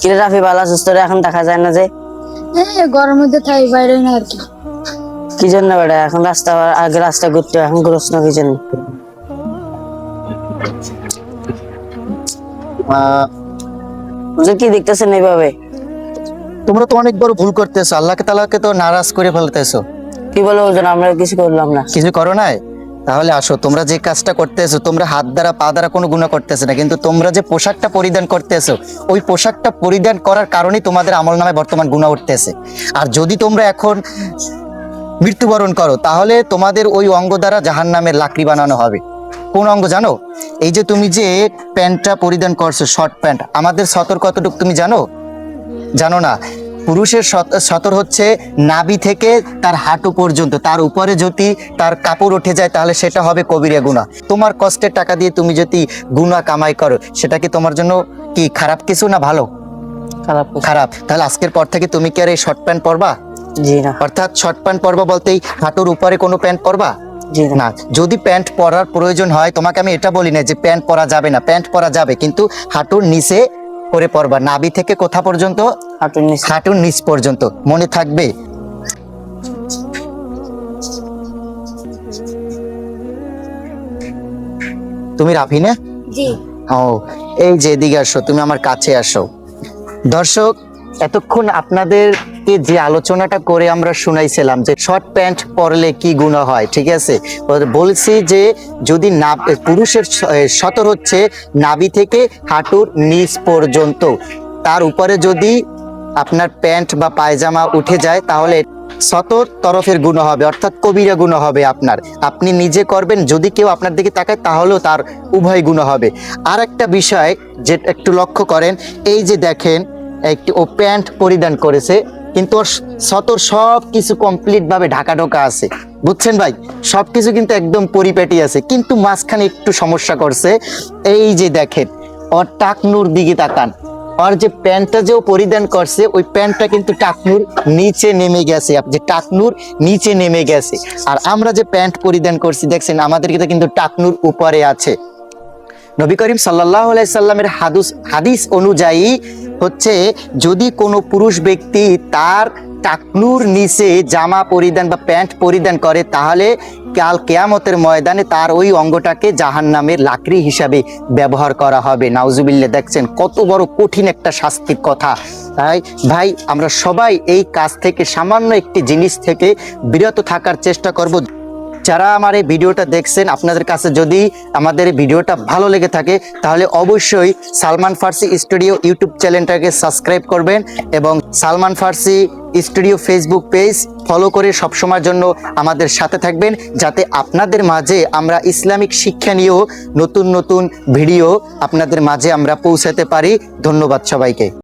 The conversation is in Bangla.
কিরে রাফি, ভালো আছিস? তোরা এখন দেখা যায় না যে? গরমের মধ্যে থাই বাইরে না আর কি। কি জন্য বেটা এখন আগে রাস্তা ঘুরতে এখন ঘুরছ না কি জন্য? হুজুর কি দেখতেছেন এইভাবে? তোমরা তো অনেক বড় ভুল করতেছো, আল্লাহকে তাআলাকে তো নারাজ করে ফেলতেছো। কি বলো হুজুর? আমরা কিছু করলাম না। কিছু করো নাই? তাহলে আসো, তোমরা যে কাজটা করতেছো, তোমরা হাত দ্বারা পা দ্বারা কোনো গুনাহ করতেছো না, কিন্তু তোমরা যে পোশাকটা পরিধান করতেছো, ওই পোশাকটা পরিধান করার কারণেই তোমাদের আমলনামায় বর্তমান গুনাহ উঠতেছে। আর যদি তোমরা এখন মৃত্যুবরণ করো, তাহলে তোমাদের ওই অঙ্গ দ্বারা জাহান্নামের লাকড়ি বানানো হবে। কোন অঙ্গ জানো? এই যে তুমি যে প্যান্টটা পরিধান করছো, শর্ট প্যান্ট, আমাদের সতর কতটুকু তুমি জানো? জানো না। পুরুষের সতর হচ্ছে নাভি থেকে তার হাঁটু পর্যন্ত, তার উপরে যদি তার কাপড় উঠে যায় তাহলে সেটা হবে কবিরা গুনাহ। তোমার কষ্টের টাকা দিয়ে তুমি যদি গুনাহ কামাই করো, সেটা কি তোমার জন্য কি খারাপ কিছু না ভালো? খারাপ। খারাপ। তাহলে আজকের পর থেকে তুমি কি আর এই শর্ট প্যান্ট পরবা? জি না। অর্থাৎ শর্ট প্যান্ট পরবা বলতেই হাঁটুর উপরে কোনো প্যান্ট পরবা জি না। না। যদি প্যান্ট পরার প্রয়োজন হয়, তোমাকে আমি এটা বলি না যে প্যান্ট পরা যাবে না, প্যান্ট পরা যাবে, কিন্তু হাঁটুর নিচে করে পরবা। নাভি থেকে কোথা পর্যন্ত? হাঁটুর নিচে। হাঁটুর নিচ পর্যন্ত, মনে থাকবে। তুমি রাফি না? জি। ও, এই যে এদিকে আসো, তুমি আমার কাছে আসো। দর্শক, এতক্ষণ আপনাদেরকে যে আলোচনাটা করে আমরা শুনাইছিলাম যে শর্ট প্যান্ট পরলে কি গুনাহ হয়, ঠিক আছে? বলছি যে যদি না, পুরুষের সতর হচ্ছে নাভি থেকে হাঁটুর নিচ পর্যন্ত, তার উপরে যদি আপনার প্যান্ট বা পায়জামা উঠে যায় তাহলে সতর তরফের গুনাহ হবে, অর্থাৎ কবিরা গুনাহ হবে আপনার। আপনি নিজে করবেন, যদি কেউ আপনার দিকে তাকায় তাহলেও তার উভয় গুনাহ হবে। আর একটা বিষয় যেটা একটু লক্ষ্য করেন, এই যে দেখেন একটি ও প্যান্ট পরিধান করেছে, কিন্তু ওর সতর সব কিছু কমপ্লিট ভাবে ঢাকা ঢোকা আছে, বুঝছেন ভাই? সবকিছু কিন্তু একদম পরিপাটি আছে, কিন্তু মাঝখানে একটু সমস্যা করছে। এই যে দেখেন ওর টাকনুর দিকে তাকান, আর যে প্যান্টটা যে ও পরিধান করছে ওই প্যান্টটা কিন্তু টাকনুর নিচে নেমে গেছে, যে টাকনুর নিচে নেমে গেছে। আর আমরা যে প্যান্ট পরিধান করছি দেখছেন, আমাদের কিন্তু টাকনুর উপরে আছে। নবী করিম সাল্লাল্লাহু আলাইহি সাল্লামের হাদিস অনুযায়ী হচ্ছে, যদি কোনো পুরুষ ব্যক্তি তার টাকনুর নিচে জামা পরিধান বা প্যান্ট পরিধান করে, তাহলে কাল কিয়ামতের ময়দানে তার ওই অঙ্গটাকে জাহান্নামের লাকড়ি হিসাবে ব্যবহার করা হবে। নাউজুবিল্লাহ। দেখছেন কত বড় কঠিন একটা শাস্তির কথা। তাই ভাই, আমরা সবাই এই কাজ থেকে, সামান্য একটি জিনিস থেকে বিরত থাকার চেষ্টা করব। যারা আমার এই ভিডিওটা দেখছেন, আপনাদের কাছে যদি আমাদের এই ভিডিওটা ভালো লেগে থাকে তাহলে অবশ্যই সালমান ফার্সি স্টুডিও ইউটিউব চ্যানেলটাকে সাবস্ক্রাইব করবেন এবং সালমান ফার্সি স্টুডিও ফেসবুক পেজ ফলো করে সবসময়ের জন্য আমাদের সাথে থাকবেন, যাতে আপনাদের মাঝে আমরা ইসলামিক শিক্ষা নিয়েও নতুন নতুন ভিডিও আপনাদের মাঝে আমরা পৌঁছাতে পারি। ধন্যবাদ সবাইকে।